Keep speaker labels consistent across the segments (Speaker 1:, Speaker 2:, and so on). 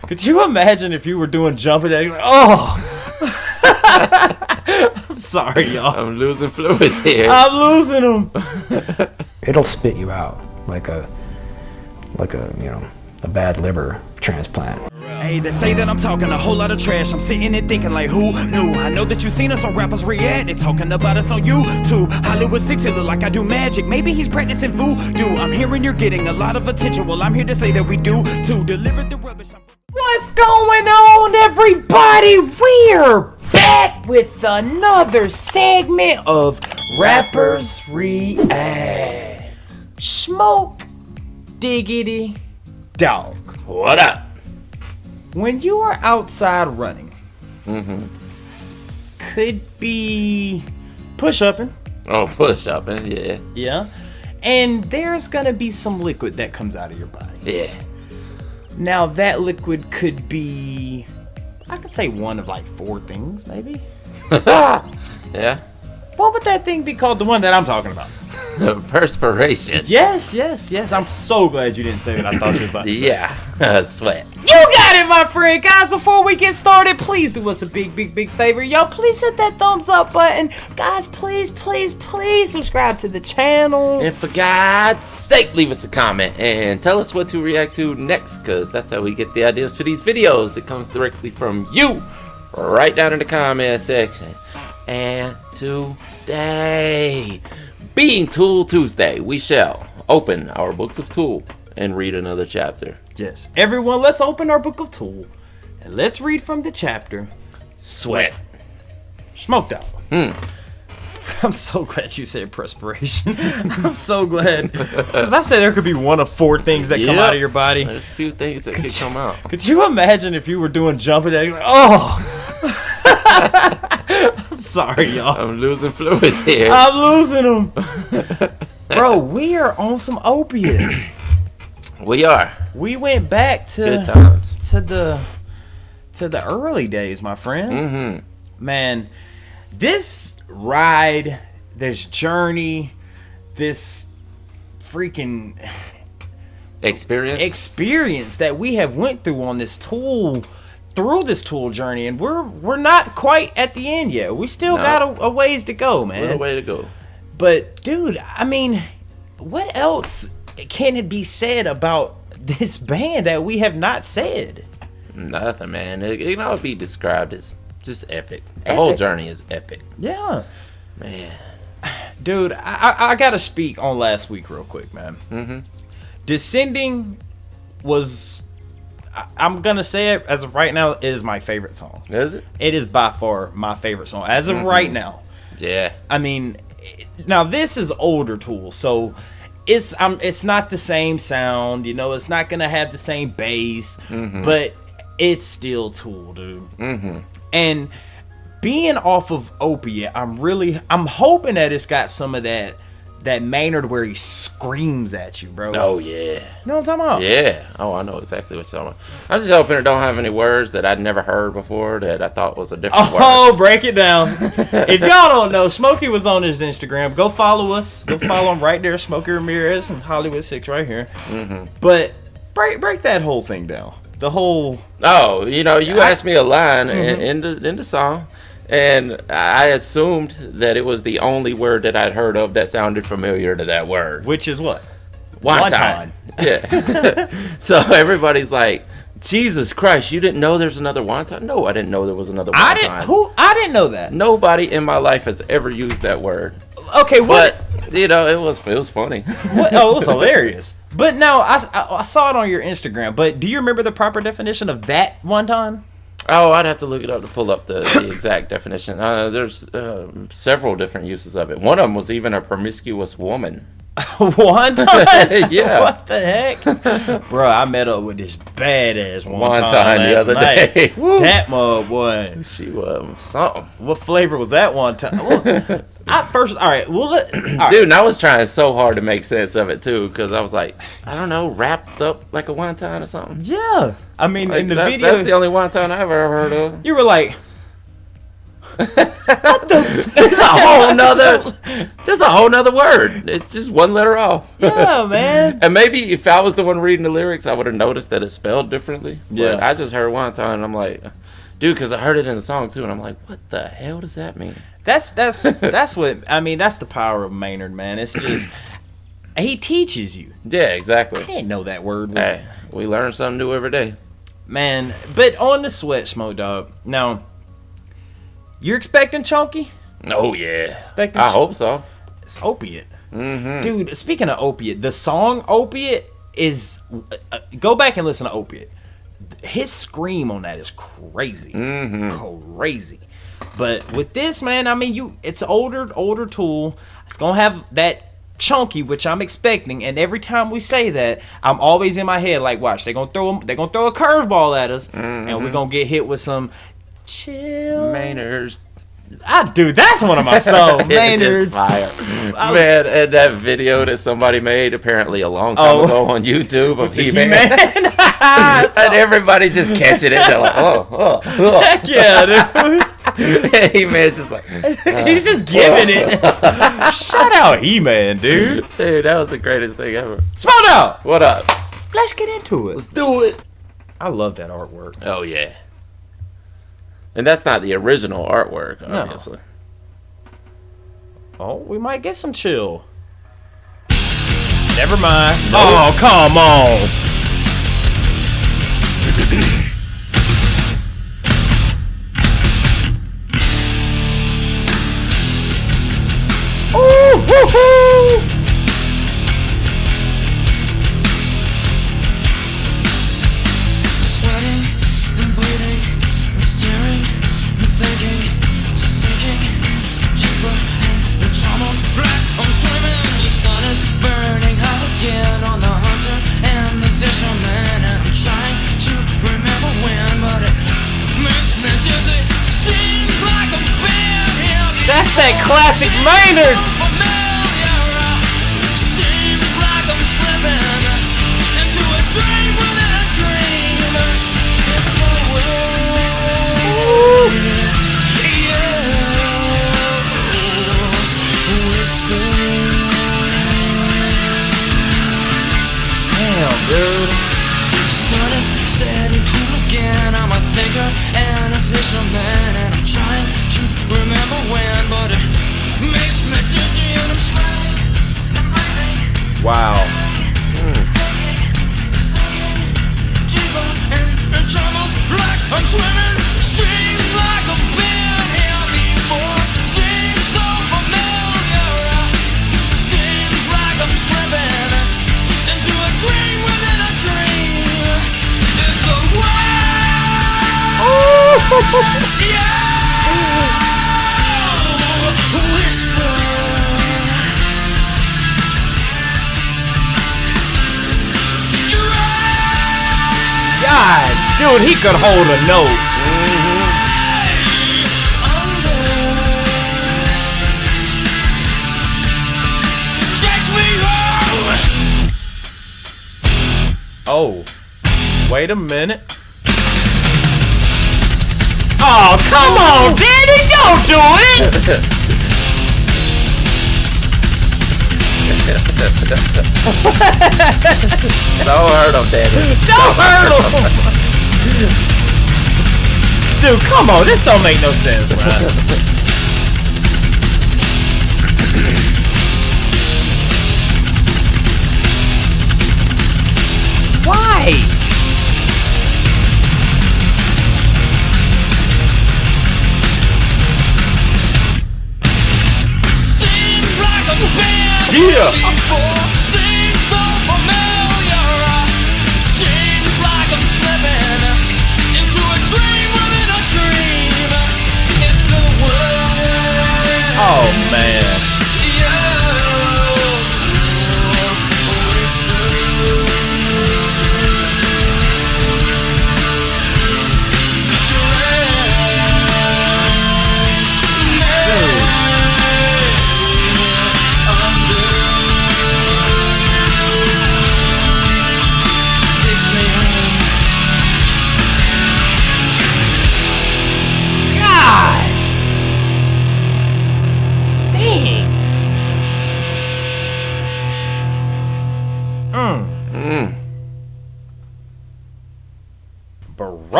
Speaker 1: Could you imagine if you were doing jumping that? You're like, oh. I'm sorry, y'all.
Speaker 2: I'm losing fluids here.
Speaker 1: I'm losing them.
Speaker 3: It'll spit you out like a a bad liver transplant.
Speaker 4: Hey, they say that I'm talking a whole lot of trash. I'm sitting and thinking like, who knew? I know that you seen us on rappers react. They talking about us on YouTube. Hollywood 6, it look like I do magic. Maybe he's practicing voodoo. I'm hearing you're getting a lot of attention. Well, I'm here to say that we do to deliver the rubbish.
Speaker 1: What's going on, everybody? We're back with another segment of Rappers React. Smoke diggity dog.
Speaker 2: What up?
Speaker 1: When you are outside running, could be push-upping.
Speaker 2: Oh, push-upping, yeah.
Speaker 1: Yeah. And there's gonna be some liquid that comes out of your body.
Speaker 2: Yeah.
Speaker 1: Now that liquid could be, I could say one of like 4 things, maybe.
Speaker 2: Yeah.
Speaker 1: What would that thing be called? The one that I'm talking about.
Speaker 2: Perspiration.
Speaker 1: Yes. I'm so glad you didn't say what I thought you were about to say.
Speaker 2: Yeah. Sweat.
Speaker 1: You got it, my friend. Guys, before we get started, please do us a big favor. Yo, please hit that thumbs up button. Guys, please subscribe to the channel.
Speaker 2: And for God's sake, leave us a comment and tell us what to react to next, because that's how we get the ideas for these videos. It comes directly from you, right down in the comment section. And today, being Tool Tuesday, we shall open our books of Tool and read another chapter.
Speaker 1: Yes, everyone, let's open our book of Tool and let's read from the chapter
Speaker 2: Sweat.
Speaker 1: Smoked Out. I'm so glad you said perspiration. I'm so glad, because I said there could be one of 4 things that come out of your body.
Speaker 2: There's a few things that could come out.
Speaker 1: Could you imagine if you were doing jumping that? You're like, oh. I'm sorry, y'all.
Speaker 2: I'm losing fluids here.
Speaker 1: I'm losing them. Bro, we are on some opiate.
Speaker 2: We are.
Speaker 1: We went back to
Speaker 2: Good times.
Speaker 1: to the early days, my friend. Man, this ride, this journey, this freaking experience that we have went through on this Tool journey, and we're not quite at the end yet. We still got a ways to go, man.
Speaker 2: What a way to go.
Speaker 1: But dude, I mean, what else can it be said about this band that we have not said?
Speaker 2: Nothing, man. It can all be described as just epic. The whole journey is epic.
Speaker 1: Yeah,
Speaker 2: man.
Speaker 1: Dude, I gotta speak on last week real quick, man. Descending was, I'm gonna say it as of right now, it is my favorite song.
Speaker 2: Is it?
Speaker 1: It is by far my favorite song as of right now.
Speaker 2: Yeah.
Speaker 1: I mean, now this is older Tool, so it's not the same sound, you know, it's not gonna have the same bass, but it's still Tool, dude. And being off of Opiate, I'm hoping that it's got some of that Maynard where he screams at you, bro.
Speaker 2: Oh yeah.
Speaker 1: You know what I'm talking about?
Speaker 2: Yeah. Oh, I know exactly what you're talking about. I'm just hoping it don't have any words that I'd never heard before that I thought was a different word.
Speaker 1: Oh, break it down. If y'all don't know, Smokey was on his Instagram. Go follow us. Go follow him right there, Smokey Ramirez and Hollywood 6 right here. But break that whole thing down. The whole.
Speaker 2: Oh, you know, you asked me a line in the song, and I assumed that it was the only word that I'd heard of that sounded familiar to that word.
Speaker 1: Which is what?
Speaker 2: Wonton. Yeah. So everybody's like, Jesus Christ, you didn't know there's another wonton? No, I didn't know there was another wonton.
Speaker 1: I didn't know that.
Speaker 2: Nobody in my life has ever used that word.
Speaker 1: Okay, what?
Speaker 2: But, you know, it was funny.
Speaker 1: What? Oh, it was hilarious. But no, I saw it on your Instagram. But do you remember the proper definition of that wonton?
Speaker 2: Oh, I'd have to look it up to pull up the exact definition. There's several different uses of it. One of them was even a promiscuous woman.
Speaker 1: Wonton?
Speaker 2: Yeah.
Speaker 1: What the heck? Bro, I met up with this badass
Speaker 2: wonton the other day.
Speaker 1: That mug one.
Speaker 2: She was something.
Speaker 1: What flavor was that wonton?
Speaker 2: Dude, and I was trying so hard to make sense of it too, because I was like, I don't know, wrapped up like a wonton or something.
Speaker 1: Yeah. I mean,
Speaker 2: like,
Speaker 1: in the video.
Speaker 2: That's the only wonton I've ever heard of.
Speaker 1: You were like,
Speaker 2: There's a whole nother word. It's just one letter off.
Speaker 1: Yeah, man.
Speaker 2: And maybe if I was the one reading the lyrics, I would have noticed that it's spelled differently.
Speaker 1: Yeah.
Speaker 2: But I just heard one time, and I'm like, dude, because I heard it in the song too, and I'm like, what the hell does that mean?
Speaker 1: That's what I mean. That's the power of Maynard, man. It's just he teaches you.
Speaker 2: Yeah, exactly.
Speaker 1: I didn't know that word was.
Speaker 2: Hey, we learn something new every day.
Speaker 1: Man, but on the Sweat Smoke, dog. Now, you're expecting chunky?
Speaker 2: Oh yeah,
Speaker 1: Expecting
Speaker 2: I hope so.
Speaker 1: It's opiate. Dude, speaking of opiate, the song Opiate is go back and listen to Opiate. His scream on that is crazy. Crazy. But with this, man, I mean, it's an older tool. It's gonna have that chunky, which I'm expecting, and every time we say that, I'm always in my head like, watch, they're gonna throw a curveball at us, and we're gonna get hit with some chill
Speaker 2: Maynard's.
Speaker 1: Dude, that's one of my songs. Maynard's
Speaker 2: fire. Man, and that video that somebody made apparently a long time ago on YouTube of He-Man. And everybody just catching it. They're like, oh.
Speaker 1: Heck yeah, dude.
Speaker 2: He-Man's just like,
Speaker 1: he's just giving it. Shout out He-Man, dude.
Speaker 2: Dude, that was the greatest thing ever.
Speaker 1: Smoke out.
Speaker 2: What up?
Speaker 1: Let's get into it.
Speaker 2: Let's do it.
Speaker 1: I love that artwork.
Speaker 2: Oh, yeah. And that's not the original artwork, obviously.
Speaker 1: Oh, we might get some chill. Never mind. Nope. Oh, come on. Ooh, woo-hoo.
Speaker 5: Sweating and bleeding and staring and thinking, sinking deeper in the tunnel. Black, I'm swimming, the sun is burning hot again on the hunter and the fisherman. And I'm trying to remember when, but it makes me dizzy. Seems like I'm being here.
Speaker 1: That's that classic Maynard.
Speaker 5: Seems like I'm slipping into a dream within a dream. It's the way.
Speaker 1: Damn, dude.
Speaker 5: Sun is setting cool again. I'm a thinker and a fisherman, and I'm trying to remember when, but it makes me dizzy and I'm sweating and breathing.
Speaker 1: Wow.
Speaker 5: Deeper in troubles, like I'm swimming. Seems like I've been here before. Seems so familiar. Seems like I'm slipping into a dream within a dream. It's the way. Yeah. Whisper. You're right.
Speaker 1: God, dude, he could hold a note. Oh, wait a minute. Oh, come on, Danny, don't do it.
Speaker 2: Don't hurt him, Danny.
Speaker 1: Don't hurt him. Dude, come on, this don't make no sense, man. Why?
Speaker 5: Seems like I've been
Speaker 1: Yeah.
Speaker 5: before. Seems so familiar. Seems like I'm slipping into a dream within a dream. It's the way.
Speaker 1: Oh, man.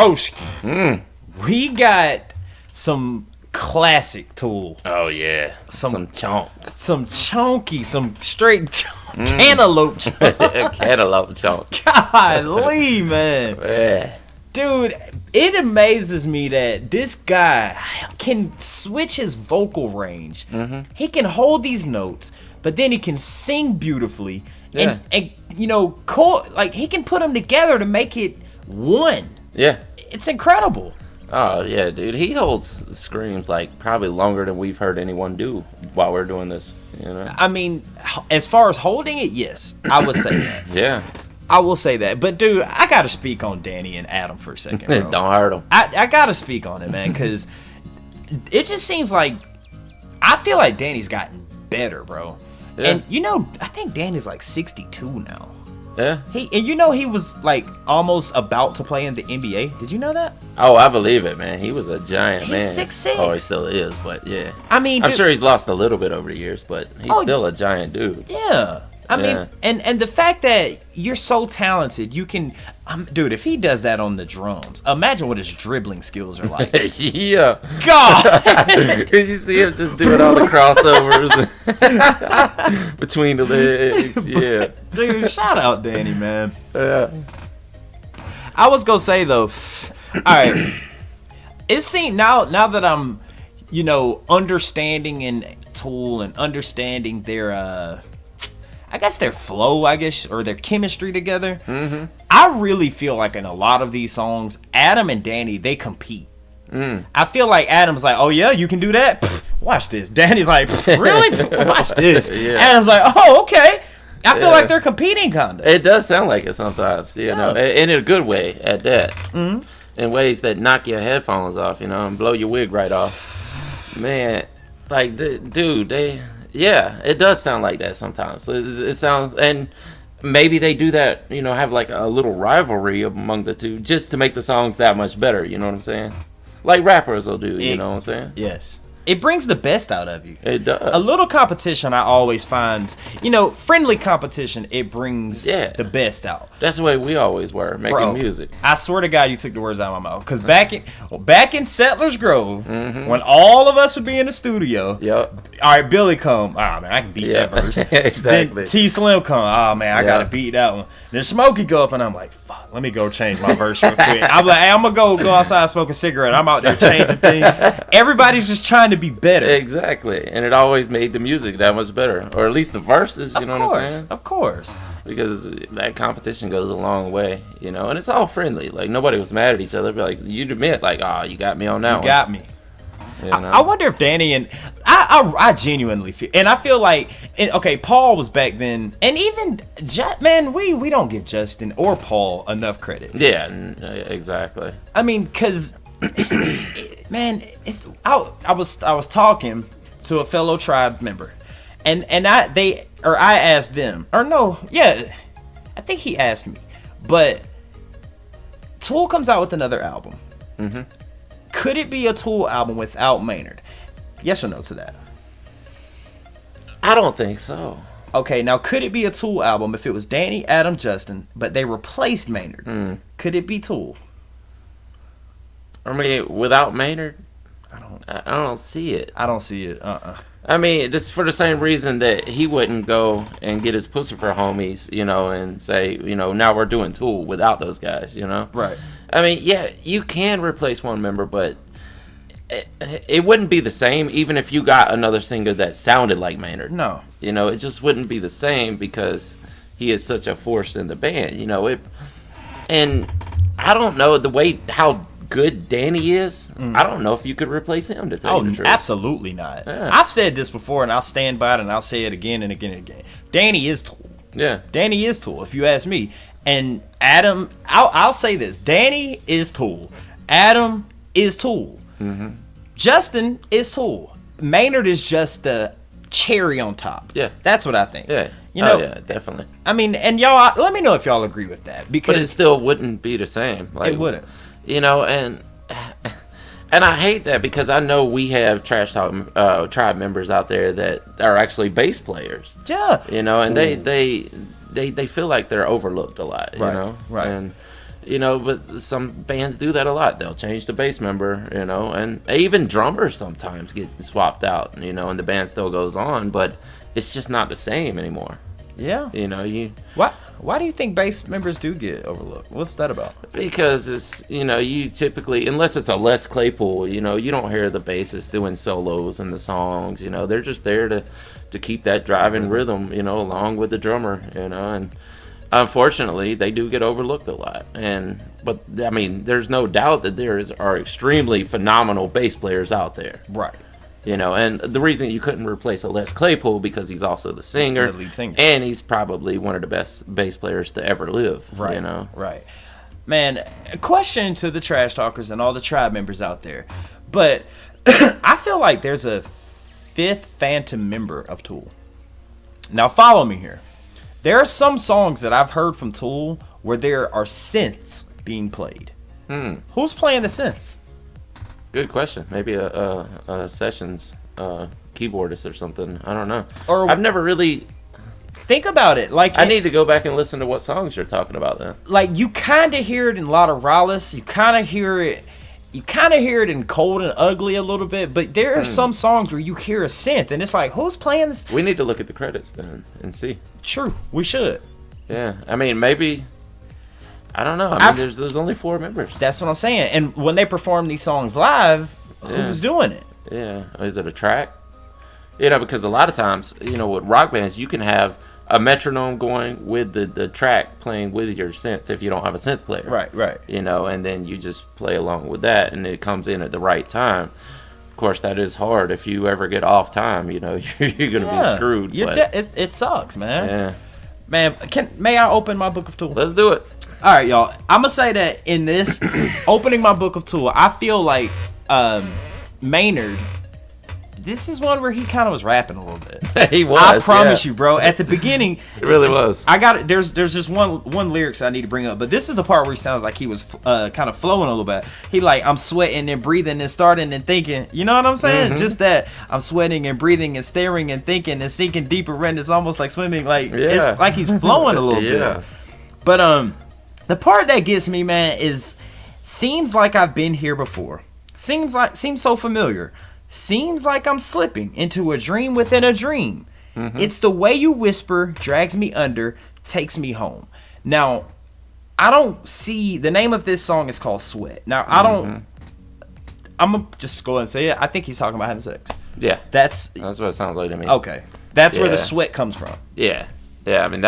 Speaker 1: broski. We got some classic Tool.
Speaker 2: Oh yeah, some chunk,
Speaker 1: Some chunky, some straight cantaloupe chunk.
Speaker 2: cantaloupe chunks.
Speaker 1: Golly, man.
Speaker 2: Yeah.
Speaker 1: Dude, it amazes me that this guy can switch his vocal range. He can hold these notes, but then he can sing beautifully.
Speaker 2: Yeah.
Speaker 1: And you know, like he can put them together to make it one.
Speaker 2: Yeah.
Speaker 1: It's incredible.
Speaker 2: Oh yeah, dude. He holds screams like probably longer than we've heard anyone do while we're doing this. You know.
Speaker 1: I mean, as far as holding it, yes, I would say that.
Speaker 2: Yeah.
Speaker 1: I will say that. But dude, I gotta speak on Danny and Adam for a second, bro.
Speaker 2: Don't hurt him.
Speaker 1: I gotta speak on it, man, because it just seems like I feel like Danny's gotten better, bro.
Speaker 2: Yeah.
Speaker 1: And you know, I think Danny's like 62 now.
Speaker 2: Yeah.
Speaker 1: He was like almost about to play in the NBA. Did you know that?
Speaker 2: Oh, I believe it, man. He was a giant man.
Speaker 1: He's 6'6".
Speaker 2: Oh, he still is, but yeah.
Speaker 1: I mean,
Speaker 2: I'm
Speaker 1: dude,
Speaker 2: sure he's lost a little bit over the years, but he's still a giant dude.
Speaker 1: Yeah. I
Speaker 2: Yeah.
Speaker 1: mean, and the fact that you're so talented, you can, dude, if he does that on the drums, imagine what his dribbling skills are like.
Speaker 2: Yeah.
Speaker 1: God!
Speaker 2: Cause you see him just doing all the crossovers between the legs. Yeah.
Speaker 1: Dude, shout out Danny, man.
Speaker 2: Yeah.
Speaker 1: I was gonna say though, all right, it seems now that I'm, you know, understanding and Tool and understanding their I guess their flow, or their chemistry together. I really feel like in a lot of these songs, Adam and Danny, they compete. I feel like Adam's like, oh yeah, you can do that? Pfft, watch this. Danny's like, really? Pfft, watch this.
Speaker 2: Yeah.
Speaker 1: Adam's like, oh, okay. I feel like they're competing kind of.
Speaker 2: It does sound like it sometimes, you know, in a good way at that. In ways that knock your headphones off, you know, and blow your wig right off. Man, like, dude, yeah, it does sound like that sometimes. It sounds, and maybe they do that, you know, have like a little rivalry among the two just to make the songs that much better, you know what I'm saying? Like rappers will do, you know what I'm saying?
Speaker 1: Yes. It brings the best out of you.
Speaker 2: It does.
Speaker 1: A little competition I always find, you know, friendly competition, it brings the best out.
Speaker 2: That's the way we always were, making music.
Speaker 1: I swear to God, you took the words out of my mouth. Because back in Settlers Grove, when all of us would be in the studio, all right, Billy come, man, I can beat that verse.
Speaker 2: Exactly.
Speaker 1: Then T Slim come, man, I gotta beat that one. Then Smokey go up and I'm like, fuck, let me go change my verse real quick. I'm like, hey, I'm gonna go outside smoking a cigarette. I'm out there changing things. Everybody's just trying to be better.
Speaker 2: Exactly. And it always made the music that much better. Or at least the verses, you know what I'm saying?
Speaker 1: Of course.
Speaker 2: Because that competition goes a long way, you know, and it's all friendly. Like, nobody was mad at each other. But, like, you'd admit, like, oh, you got me on that one.
Speaker 1: You got me.
Speaker 2: You know?
Speaker 1: I wonder if Danny and I genuinely feel, and I feel like, okay, Paul was back then, and even man, we don't give Justin or Paul enough credit.
Speaker 2: Yeah, exactly.
Speaker 1: I mean, cause man, I was talking to a fellow tribe member, and I asked them, or no, yeah, I think he asked me, but Tool comes out with another album. Could it be a Tool album without Maynard? Yes or no to that?
Speaker 2: I don't think so.
Speaker 1: Okay, now could it be a Tool album if it was Danny, Adam, Justin, but they replaced Maynard? Could it be Tool?
Speaker 2: I mean, without Maynard,
Speaker 1: I
Speaker 2: don't see it.
Speaker 1: I don't see it.
Speaker 2: I mean, just for the same reason that he wouldn't go and get his Pussifer homies, you know, and say, you know, now we're doing Tool without those guys, you know?
Speaker 1: Right.
Speaker 2: I mean, yeah, you can replace one member, but it wouldn't be the same even if you got another singer that sounded like Maynard.
Speaker 1: No.
Speaker 2: You know, it just wouldn't be the same because he is such a force in the band, you know? And I don't know the way how good Danny is. I don't know if you could replace him, to tell you the truth.
Speaker 1: Absolutely not.
Speaker 2: Yeah.
Speaker 1: I've said this before, and I'll stand by it, and I'll say it again and again and again. Danny is Tool.
Speaker 2: Yeah.
Speaker 1: Danny is Tool, if you ask me. And Adam, I'll say this. Danny is Tool. Adam is Tool. Justin is Tool. Maynard is just the cherry on top.
Speaker 2: Yeah.
Speaker 1: That's what I think.
Speaker 2: Yeah.
Speaker 1: You know,
Speaker 2: yeah, definitely.
Speaker 1: I mean, and y'all, let me know if y'all agree with that. Because
Speaker 2: But it still wouldn't be the same. Like,
Speaker 1: it wouldn't.
Speaker 2: You know, and I hate that because I know we have Trash Talk tribe members out there that are actually bass players.
Speaker 1: Yeah.
Speaker 2: You know, and they feel like they're overlooked a lot. You know,
Speaker 1: Right.
Speaker 2: And but some bands do that a lot. They'll change the bass member, and even drummers sometimes get swapped out, and the band still goes on, but it's just not the same anymore.
Speaker 1: Yeah. Why do you think bass members do get overlooked? What's that about?
Speaker 2: Because it's, you typically, unless it's a Les Claypool, you don't hear the bassist doing solos in the songs, they're just there to keep that driving rhythm, along with the drummer, and unfortunately, they do get overlooked a lot. But I mean, there's no doubt that are extremely phenomenal bass players out there.
Speaker 1: Right.
Speaker 2: And the reason you couldn't replace a Les Claypool because he's also the singer,
Speaker 1: the lead singer,
Speaker 2: and he's probably one of the best bass players to ever live.
Speaker 1: Right. Right. Man, a question to the trash talkers and all the tribe members out there, but I feel like there's a fifth phantom member of Tool. Now follow me here. There are some songs that I've heard from Tool where there are synths being played. Who's playing the synths?
Speaker 2: Good question. Maybe a sessions keyboardist or something. I don't know.
Speaker 1: Or
Speaker 2: I've never really...
Speaker 1: Think about it.
Speaker 2: I need to go back and listen to what songs you're talking about then.
Speaker 1: Like, you kind of hear it in a lot of Rallis. You kind of hear it in Cold and Ugly a little bit, but there are some songs where you hear a synth, and it's like, who's playing this?
Speaker 2: We need to look at the credits then and see.
Speaker 1: True, we should.
Speaker 2: Yeah, I mean, maybe... I don't know. I mean, there's only 4 members.
Speaker 1: That's what I'm saying. And when they perform these songs live, who's doing it?
Speaker 2: Yeah. Is it a track? Because a lot of times, with rock bands, you can have a metronome going with the track playing with your synth if you don't have a synth player.
Speaker 1: Right.
Speaker 2: And then you just play along with that, and it comes in at the right time. Of course, that is hard. If you ever get off time, you're going to be screwed.
Speaker 1: It sucks, man.
Speaker 2: Yeah.
Speaker 1: Man, may I open my book of Tool?
Speaker 2: Let's do it.
Speaker 1: All right, y'all. I'm going to say that in this, opening my book of Tool, I feel like Maynard, this is one where he kind of was rapping a little bit.
Speaker 2: He was,
Speaker 1: I promise you, bro. At the beginning.
Speaker 2: It really was.
Speaker 1: I got it. There's just one lyrics I need to bring up, but this is the part where he sounds like he was kind of flowing a little bit. He like, I'm sweating and breathing and starting and thinking. You know what I'm saying? Just that I'm sweating and breathing and staring and thinking and sinking deeper in. It's almost like swimming. Like it's like he's flowing a little bit. But the part that gets me, man, is seems like I've been here before. Seems so familiar. Seems like I'm slipping into a dream within a dream. It's the way you whisper, drags me under, takes me home. Now, I don't see, the name of this song is called Sweat. Now, I'm going to just go ahead and say it. I think he's talking about having sex.
Speaker 2: Yeah.
Speaker 1: That's
Speaker 2: what it sounds like to me.
Speaker 1: Okay. That's where the sweat comes from.
Speaker 2: Yeah. I mean,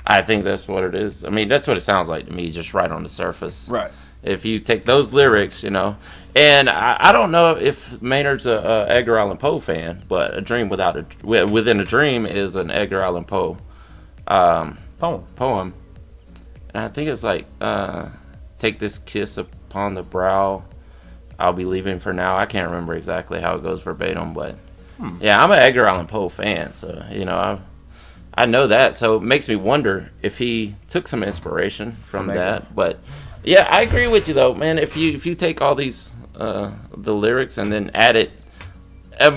Speaker 2: I think that's what it is. I mean, that's what it sounds like to me, just right on the surface.
Speaker 1: Right.
Speaker 2: If you take those lyrics, and I don't know if Maynard's a Edgar Allan Poe fan, but Within a Dream is an Edgar Allan Poe poem. And I think it's like, take this kiss upon the brow, I'll be leaving for now. I can't remember exactly how it goes verbatim, but yeah, I'm an Edgar Allan Poe fan, so, I know that, so it makes me wonder if he took some inspiration from that. But yeah, I agree with you though, man. If you take all these the lyrics and then add it,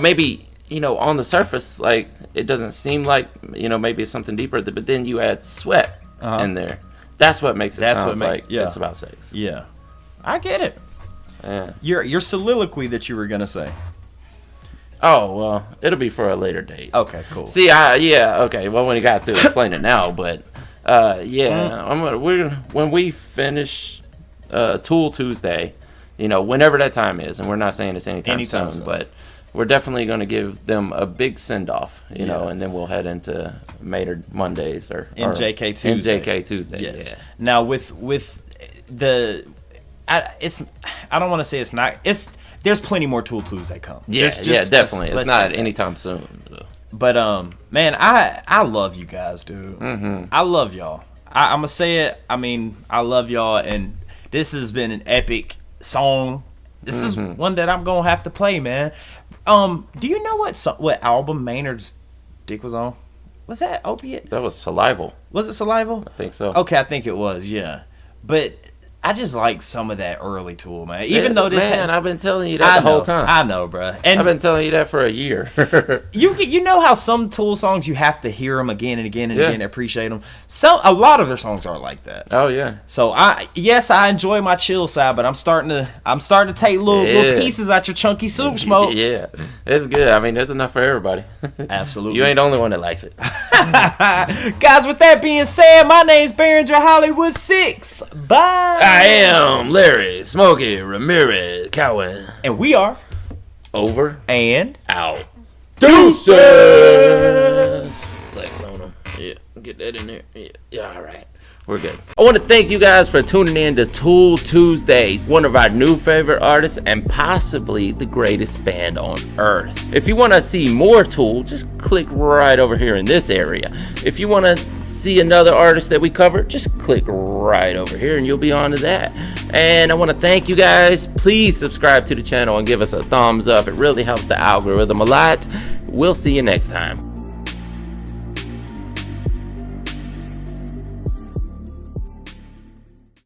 Speaker 2: maybe on the surface, like it doesn't seem like maybe it's something deeper, but then you add sweat in there. That's what makes it sound like it's about sex.
Speaker 1: Yeah, I get it.
Speaker 2: Yeah.
Speaker 1: Your soliloquy that you were gonna say.
Speaker 2: Oh, well, it'll be for a later date.
Speaker 1: Okay, cool.
Speaker 2: See, okay. Well, when you got to explain it now, but when we finish Tool Tuesday, whenever that time is, and we're not saying it's anytime soon, but we're definitely going to give them a big send off, and then we'll head into Maynard Mondays or
Speaker 1: JK Tuesday.
Speaker 2: JK Tuesday.
Speaker 1: Yes.
Speaker 2: Yeah.
Speaker 1: Now with the, I don't want to say it's not. There's plenty more Tool Tuesday come.
Speaker 2: Yeah, definitely. It's not anytime soon. So.
Speaker 1: But man, I love you guys, dude. I love y'all. I'm gonna say it. I mean, I love y'all, and this has been an epic song. This is one that I'm gonna have to play, man. Do you know what album Maynard's dick was on? Was that Opiate?
Speaker 2: That was Salival.
Speaker 1: Was it Salival?
Speaker 2: I think so.
Speaker 1: Okay, I think it was. Yeah, but I just like some of that early Tool, man. Even though this,
Speaker 2: I've been telling you that the whole time.
Speaker 1: I know, bro. And
Speaker 2: I've been telling you that for a year.
Speaker 1: you know how some Tool songs you have to hear them again and again and again to appreciate them. A lot of their songs are like that.
Speaker 2: Oh yeah.
Speaker 1: So I enjoy my chill side, but I'm starting to take little pieces out your chunky soup, Smoke.
Speaker 2: Yeah, it's good. I mean, there's enough for everybody.
Speaker 1: Absolutely.
Speaker 2: You ain't the only one that likes it.
Speaker 1: Guys, with that being said, my name's Behringer Hollywood 6. Bye.
Speaker 2: I am Larry Smokey Ramirez Cowan.
Speaker 1: And we are
Speaker 2: over
Speaker 1: and
Speaker 2: out. Deuces. Flex on them. Yeah, get that in there. Yeah, all right. We're good. I want to thank you guys for tuning in to Tool Tuesdays, one of our new favorite artists and possibly the greatest band on earth. If you want to see more Tool, just click right over here in this area. If you want to see another artist that we cover, just click right over here and you'll be on to that. And I want to thank you guys. Please subscribe to the channel and give us a thumbs up. It really helps the algorithm a lot. We'll see you next time.